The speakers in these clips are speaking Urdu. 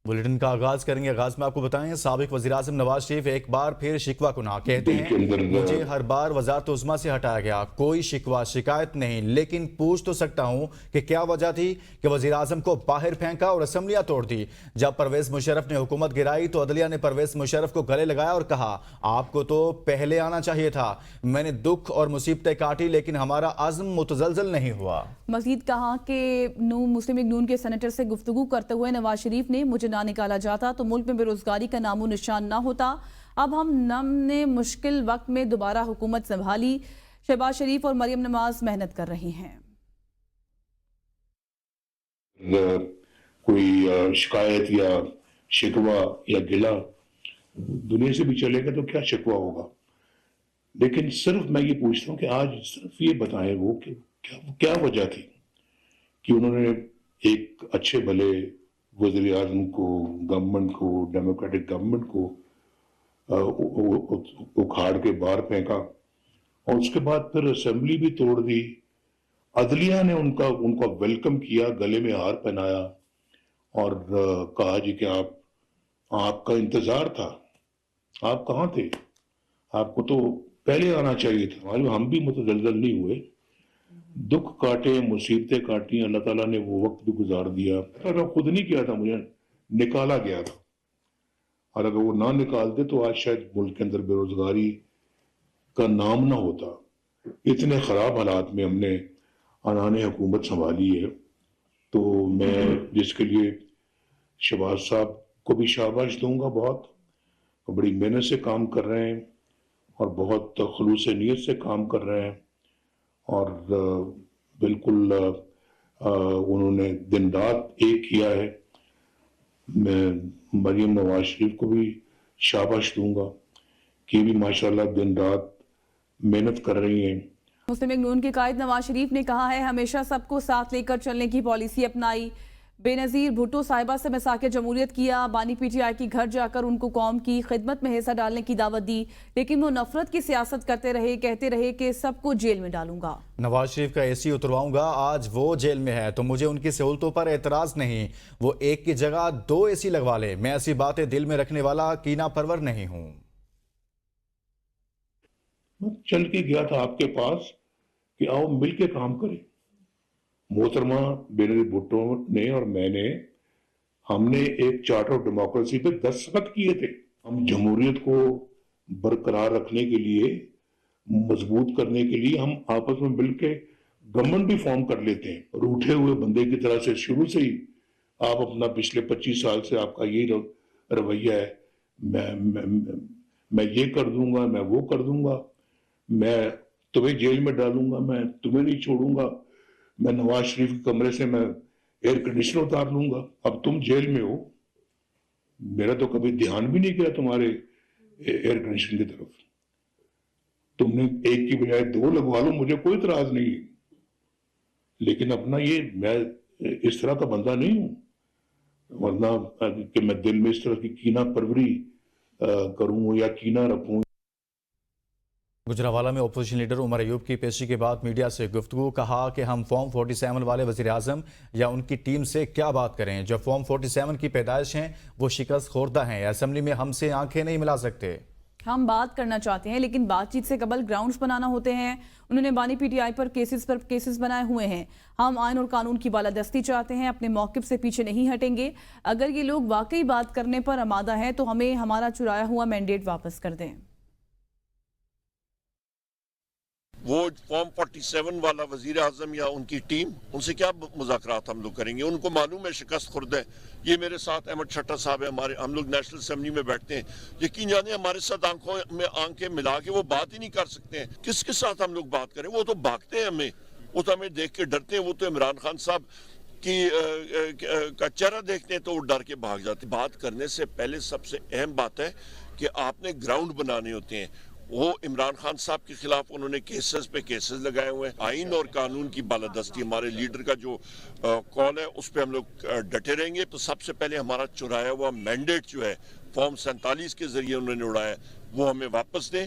بلیٹن کا آغاز کریں گے۔ آغاز میں آپ کو بتائیں، سابق وزیراعظم نواز شریف ایک بار پھر شکوہ کناہ کہتے ہیں مجھے ہر بار وزارت عظمیٰ سے ہٹایا گیا، کوئی شکوہ شکایت نہیں، لیکن پوچھ تو سکتا ہوں کہ کیا وجہ تھی کہ وزیراعظم کو باہر پھینکا اور اسمبلیاں توڑ دی۔ جب پرویز مشرف نے حکومت گرائی تو عدلیہ نے پرویز مشرف کو گلے لگایا اور کہا آپ کو تو پہلے آنا چاہیے تھا، میں نے دکھ اور مصیبتیں کاٹی لیکن ہمارا عزم متزلزل نہیں ہوا۔ مزید کہا کہ مسلم لیگ نون کے سینیٹر سے گفتگو کرتے ہوئے نواز شریف نے مجھے نہ نکالا جاتا تو ملک میں بے روزگاری کا نام و نشان نہ ہوتا، اب ہم نے مشکل وقت میں دوبارہ حکومت سنبھالی، شہباز شریف اور مریم نواز محنت کر رہی ہیں۔ کوئی شکایت یا شکوہ یا گلہ دنیا سے بھی چلے گا تو کیا شکوہ ہوگا، لیکن صرف میں یہ پوچھتا ہوں کہ آج صرف یہ بتائیں وہ کہ کیا وجہ تھی کہ انہوں نے ایک اچھے بھلے وزیر اعظم کو، گورنمنٹ کو، ڈیموکریٹک گورنمنٹ کو اکھاڑ کے باہر پھینکا اور اس کے بعد پھر اسمبلی بھی توڑ دی۔ عدلیہ نے ان کا ویلکم کیا، گلے میں ہار پہنایا اور کہا جی کہ آپ کا انتظار تھا، آپ کہاں تھے، آپ کو تو پہلے آنا چاہیے تھا۔ ہم بھی متزلزل نہیں ہوئے، دکھ کاٹے، مصیبتیں کاٹی، اللہ تعالیٰ نے وہ وقت بھی گزار دیا۔ میں خود نہیں کیا تھا، مجھے نکالا گیا تھا، اور اگر وہ نہ نکالتے تو آج شاید ملک کے اندر بے روزگاری کا نام نہ ہوتا۔ اتنے خراب حالات میں ہم نے آنان حکومت سنبھالی ہے، تو میں جس کے لیے شہباز صاحب کو بھی شاباش دوں گا، بہت بڑی محنت سے کام کر رہے ہیں اور بہت خلوص نیت سے کام کر رہے ہیں، اور بالکل انہوں نے دن رات ایک کیا ہے۔ میں مریم نواز شریف کو بھی شاباش دوں گا کہ بھی ماشاءاللہ دن رات محنت کر رہی ہیں۔ مسلم لیگ نون کے قائد نواز شریف نے کہا ہے ہمیشہ سب کو ساتھ لے کر چلنے کی پالیسی اپنائی، بے نظیر بھٹو صاحبہ سے مساک جمہوریت کیا، بانی پی ٹی آئی کی گھر جا کر ان کو قوم کی خدمت میں حصہ ڈالنے کی دعوت دی، لیکن وہ نفرت کی سیاست کرتے رہے، کہتے رہے کہ سب کو جیل میں ڈالوں گا۔ نواز شریف کا اے سی اترواؤں گا، آج وہ جیل میں ہے تو مجھے ان کی سہولتوں پر اعتراض نہیں، وہ ایک کی جگہ 2 اے سی لگوا لے، میں ایسی باتیں دل میں رکھنے والا کینہ پرور نہیں ہوں۔ چل کے گیا تھا آپ کے پاس کہ آؤ مل کے کام کریں۔ محترمہ بینظیر بھٹو نے اور میں نے، ہم نے ایک چارٹر آف ڈیموکریسی پہ دستخط کیے تھے۔ ہم جمہوریت کو برقرار رکھنے کے لیے، مضبوط کرنے کے لیے ہم آپس میں مل کے گورنمنٹ بھی فارم کر لیتے ہیں۔ روٹھے ہوئے بندے کی طرح سے شروع سے ہی آپ اپنا پچھلے 25 سال سے آپ کا یہی رویہ ہے، میں یہ کر دوں گا، میں وہ کر دوں گا، میں تمہیں جیل میں ڈالوں گا، میں تمہیں نہیں چھوڑوں گا، میں نواز شریف کے کمرے سے میں ایئر کنڈیشنر اتار لوں گا، اب تم جیل میں ہو، میرا تو کبھی دھیان بھی نہیں کیا تمہارے ایئر کنڈیشنر کی طرف، تم نے ایک کی بجائے 2 لگوا لو، مجھے کوئی اعتراض نہیں، لیکن اپنا یہ میں اس طرح کا بندہ نہیں ہوں، ورنہ کہ میں دل میں اس طرح کی کینہ پروری کروں یا کینہ رکھوں۔ گجرانوالہ میں اپوزیشن لیڈر عمر ایوب کی پیشی کے بعد میڈیا سے گفتگو، کہا کہ ہم فارم 47 والے وزیراعظم یا ان کی ٹیم سے کیا بات کریں، جو فارم 47 کی پیدائش ہیں وہ شکست خوردہ ہیں، اسمبلی میں ہم سے آنکھیں نہیں ملا سکتے۔ ہم بات کرنا چاہتے ہیں لیکن بات چیت سے قبل گراؤنڈز بنانا ہوتے ہیں، انہوں نے بانی P T I per cases بنائے ہوئے ہیں، ہم آئین اور قانون کی بالادستی چاہتے ہیں، اپنے موقف سے پیچھے نہیں ہٹیں گے، اگر یہ لوگ واقعی بات کرنے پر آمادہ ہیں تو ہمیں ہمارا چرایا ہوا مینڈیٹ واپس کر دیں۔ وہ فارم 47 والا وزیر اعظم یا ان کی ٹیم، ان سے کیا مذاکرات ہم لوگ کریں گے؟ ان کو معلوم ہے شکست خورد ہے۔ یہ میرے ساتھ احمد چھٹا صاحب ہے، ہم لوگ نیشنل اسمبلی میں بیٹھتے ہیں، یقین جانے ہمارے ساتھ آنکھوں میں آنکھیں ملا کے وہ بات ہی نہیں کر سکتے ہیں۔ کس کے ساتھ ہم لوگ بات کریں؟ وہ تو بھاگتے ہیں، وہ تو ہمیں دیکھ کے ڈرتے ہیں، وہ تو عمران خان صاحب کا چہرہ دیکھتے ہیں تو وہ ڈر کے بھاگ جاتے ہیں۔ بات کرنے سے پہلے سب سے اہم بات ہے کہ آپ نے گراؤنڈ بنانے ہوتے ہیں۔ وہ عمران خان صاحب کے خلاف انہوں نے کیسز پہ کیسز لگائے ہوئے ہیں، آئین اور قانون کی بالادستی ہمارے لیڈر کا جو کال ہے اس پہ ہم لوگ ڈٹے رہیں گے۔ تو سب سے پہلے ہمارا چرایا ہوا مینڈیٹ جو ہے فارم 47 کے ذریعے انہوں نے اڑایا وہ ہمیں واپس دیں۔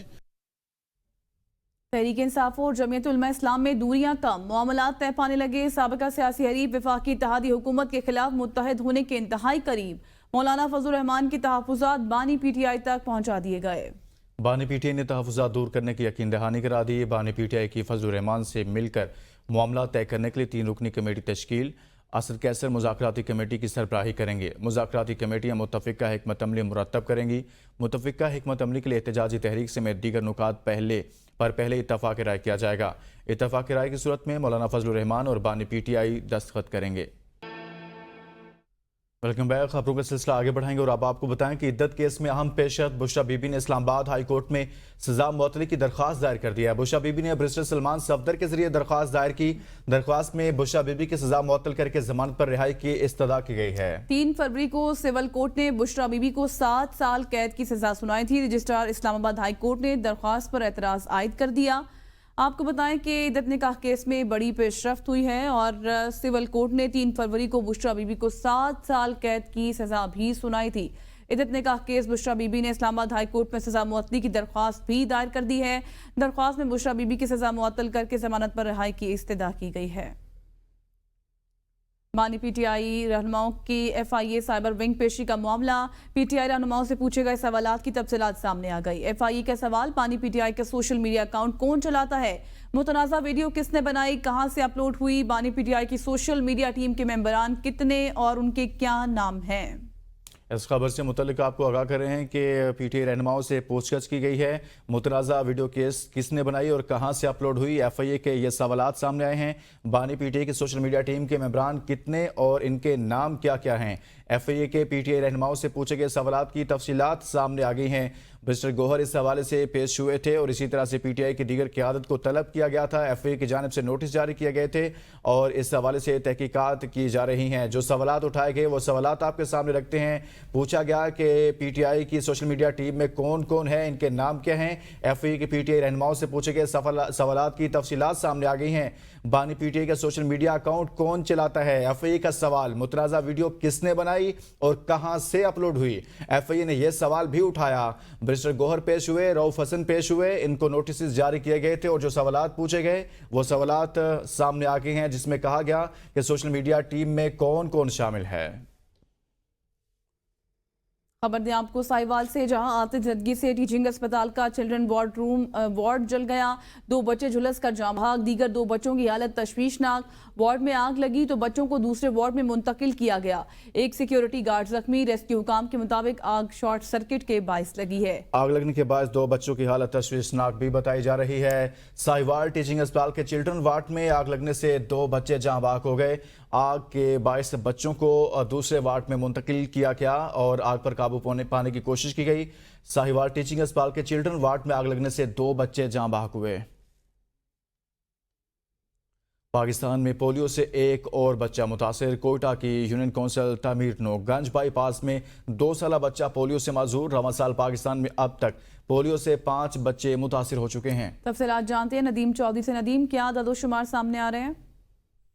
تحریک انصاف اور جمعیت علماء اسلام میں دوریاں کم، معاملات طے پانے لگے، سابقہ سیاسی حریف وفاقی اتحادی حکومت کے خلاف متحد ہونے کے انتہائی قریب، مولانا فضل الرحمان کے تحفظات بانی پی ٹی آئی تک پہنچا دیے گئے۔ بانی پی ٹی آئی نے تحفظات دور کرنے کی یقین دہانی کرا دی۔ بانی پی ٹی آئی کی فضل الرحمان سے مل کر معاملہ طے کرنے کے لیے 3 رکنی کمیٹی تشکیل۔ اسد کیسر مذاکراتی کمیٹی کی سربراہی کریں گے۔ مذاکراتی کمیٹیاں متفقہ حکمت عملی مرتب کریں گی۔ متفقہ حکمت عملی کے لیے احتجاجی تحریک سمیت دیگر نکات پہلے اتفاق رائے کیا جائے گا۔ اتفاق رائے کی صورت میں مولانا فضل الرحمان اور بانی پی ٹی آئی دستخط کریں گے۔ ویلکم بیک، خبروں کا سلسلہ آگے بڑھائیں گے اور اب آپ کو بتائیں کہ عدت کیس میں اہم پیشرفت بشریٰ بی بی نے اسلام آباد ہائی کورٹ میں سزا معطلی کی درخواست دائر کر دی ہے۔ بشریٰ بی بی نے بیرسٹر سلمان صفدر کے ذریعے درخواست دائر کی۔ درخواست میں بشریٰ بی بی کی سزا معطل کر کے ضمانت پر رہائی کی استدعا کی گئی ہے۔ 3 فروری کو سول کورٹ نے بشریٰ بی بی کو 7 سال قید کی سزا سنائی تھی۔ رجسٹرار اسلام آباد ہائی کورٹ نے درخواست پر اعتراض عائد کر دیا۔ آپ کو بتائیں کہ عدت نکاح کیس میں بڑی پیش رفت ہوئی ہے اور سول کورٹ نے 3 فروری کو بشریٰ بی بی کو 7 سال قید کی سزا بھی سنائی تھی۔ عدت نکاح کیس بشریٰ بی بی نے اسلام آباد ہائی کورٹ میں سزا معطلی کی درخواست بھی دائر کر دی ہے۔ درخواست میں بشریٰ بی بی کی سزا معطل کر کے ضمانت پر رہائی کی استدعا کی گئی ہے۔ بانی پی ٹی آئی رہنماؤں کی F I A cyber wing پیشی کا معاملہ، پی ٹی آئی رہنماؤں سے پوچھے گئے سوالات کی تفصیلات سامنے آ گئی۔ ایف آئی اے کا سوال، بانی پی ٹی آئی کا سوشل میڈیا اکاؤنٹ کون چلاتا ہے؟ متنازع ویڈیو کس نے بنائی؟ کہاں سے اپلوڈ ہوئی؟ بانی پی ٹی آئی کی سوشل میڈیا ٹیم کے ممبران کتنے اور ان کے کیا نام ہیں؟ اس خبر سے متعلق آپ کو آگاہ کر رہے ہیں کہ پی ٹی آئی رہنماؤں سے پوچھ گچھ کی گئی ہے۔ متنازع ویڈیو کیس کس نے بنائی اور کہاں سے اپلوڈ ہوئی؟ ایف آئی اے کے یہ سوالات سامنے آئے ہیں۔ بانی پی ٹی آئی کی سوشل میڈیا ٹیم کے ممبران کتنے اور ان کے نام کیا کیا ہیں؟ ایف آئی اے کے پی ٹی آئی رہنماؤں سے پوچھے گئے سوالات کی تفصیلات سامنے آ گئی ہیں۔ مسٹر گوہر اس حوالے سے پیش ہوئے تھے اور اسی طرح سے پی ٹی آئی کی دیگر قیادت کو طلب کیا گیا تھا۔ ایف آئی اے کی جانب سے نوٹس جاری کیے گئے تھے اور اس حوالے سے تحقیقات کی جا رہی ہیں۔ جو سوالات اٹھائے گئے وہ سوالات آپ کے سامنے رکھتے ہیں۔ پوچھا گیا کہ پی ٹی آئی کی سوشل میڈیا ٹیم میں کون کون ہے، ان کے نام کیا ہیں۔ ایف آئی اے کے پی ٹی آئی رہنماؤں سے پوچھے گئے سوالات کی تفصیلات سامنے آ گئی ہیں۔ بانی پی ٹی آئی کا سوشل میڈیا اکاؤنٹ کون چلاتا ہے؟ ایف آئی اے کا سوال، متنازع ویڈیو کس نے بنائی اور کہاں سے اپلوڈ ہوئی؟ ایف آئی اے نے یہ سوال بھی اٹھایا۔ بیرسٹر گوہر پیش ہوئے، رؤف حسن پیش ہوئے، ان کو نوٹسز جاری کیے گئے تھے اور جو سوالات پوچھے گئے وہ سوالات سامنے آ گئے ہیں، جس میں کہا گیا کہ سوشل میڈیا ٹیم میں کون کون شامل ہے۔ خبر دیں آپ کو ساہیوال سے، جہاں آتش زدگی سے ٹیچنگ اسپتال کا چلڈرن وارڈ جل گیا۔ 2 بچے جھلس کر جاں بحق، دیگر 2 بچوں کی حالت تشویشناک۔ وارڈ میں آگ لگی تو بچوں کو دوسرے وارڈ میں منتقل کیا گیا۔ ایک سیکیورٹی گارڈ زخمی۔ ریسکیو حکام کے مطابق آگ شارٹ سرکٹ کے باعث لگی ہے۔ آگ لگنے کے باعث 2 بچوں کی حالت تشویشناک بھی بتائی جا رہی ہے۔ ساہیوال ٹیچنگ اسپتال کے چلڈرن وارڈ میں آگ لگنے سے 2 بچے جاں بحق ہو گئے۔ آگ کے باعث بچوں کو دوسرے وارڈ میں منتقل کیا گیا اور آگ پر قابو پانے کی کوشش کی گئی۔ ساہیوال ٹیچنگ اسپتال کے چلڈرن وارڈ میں آگ لگنے سے 2 بچے جاں بحق ہوئے۔ پاکستان میں پولیو سے ایک اور بچہ متاثر۔ کوئٹہ کی یونین کونسل تعمیر نو گنج بائی پاس میں 2 سالہ بچہ پولیو سے معذور۔ رواں سال پاکستان میں اب تک پولیو سے 5 بچے متاثر ہو چکے ہیں۔ تفصیلات جانتے ہیں ندیم چودھری سے۔ ندیم، کیا عدد و شمار سامنے آ رہے ہیں؟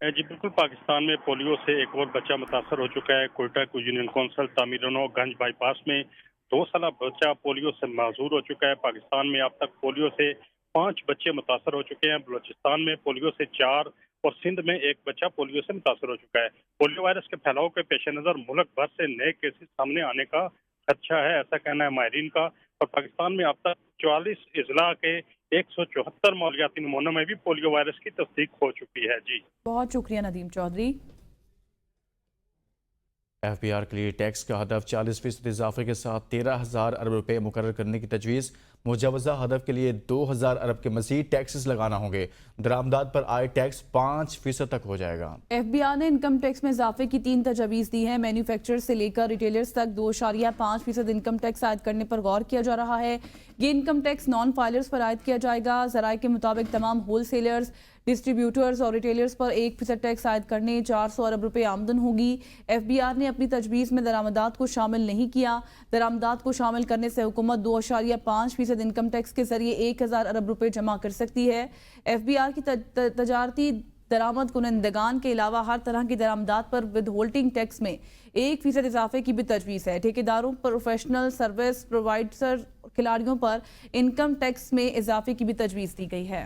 جی بالکل، پاکستان میں پولیو سے ایک اور بچہ متاثر ہو چکا ہے۔ کوئٹہ کو یونین کونسل تعمیر نو گنج بائی پاس میں 2 سالہ بچہ پولیو سے معذور ہو چکا ہے۔ پاکستان میں اب تک پولیو سے 5 بچے متاثر ہو چکے ہیں۔ بلوچستان میں پولیو سے 4 اور سندھ میں 1 بچہ پولیو سے متاثر ہو چکا ہے۔ پولیو وائرس کے پھیلاؤ کے پیش نظر ملک بھر سے نئے کیسز سامنے آنے کا خدشہ ہے، ایسا کہنا ہے ماہرین کا۔ اور پاکستان میں اب تک 44 اضلاع کے 174 ماحولیاتی نمونوں میں بھی پولیو وائرس کی تصدیق ہو چکی ہے۔ جی بہت شکریہ Nadeem Chaudhry. F B R کے لیے ٹیکس کا ہدف 40% اضافے کے ساتھ 13,000 ارب روپے مقرر کرنے کی تجویز۔ مجوزہ ہدف کے لیے 2,000 ارب کے مزید ٹیکسز لگانا ہوں گے۔ درآمدات پر عائد ٹیکس 5% تک ہو جائے گا۔ ایف بی آر نے انکم ٹیکس میں اضافے کی 3 تجاویز دی ہیں۔ مینوفیکچرر سے لے کر ریٹیلرز تک 2.5% انکم ٹیکس عائد کرنے پر غور کیا جا رہا ہے۔ یہ انکم ٹیکس نان فائلرز پر عائد کیا جائے گا۔ ذرائع کے مطابق تمام ہول سیلرز، ڈسٹریبیوٹرز اور ریٹیلرز پر 1% ٹیکس عائد کرنے 400 ارب روپے آمدن ہوگی۔ ایف بی آر نے اپنی تجویز میں درآمدات کو شامل نہیں کیا۔ درآمدات کو شامل کرنے سے حکومت 2.5% انکم ٹیکس کے ذریعے 1,000 ارب روپے جمع کر سکتی ہے۔ ایف بی آر کی تجارتی درآمد کنندگان کے علاوہ ہر طرح کی درآمدات پر ود ہولڈنگ ٹیکس میں 1% اضافے کی بھی تجویز ہے۔ ٹھیکیداروں، پروفیشنل سروس پرووائڈر، کھلاڑیوں پر انکم ٹیکس میں اضافے کی بھی تجویز دی گئی ہے۔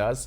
10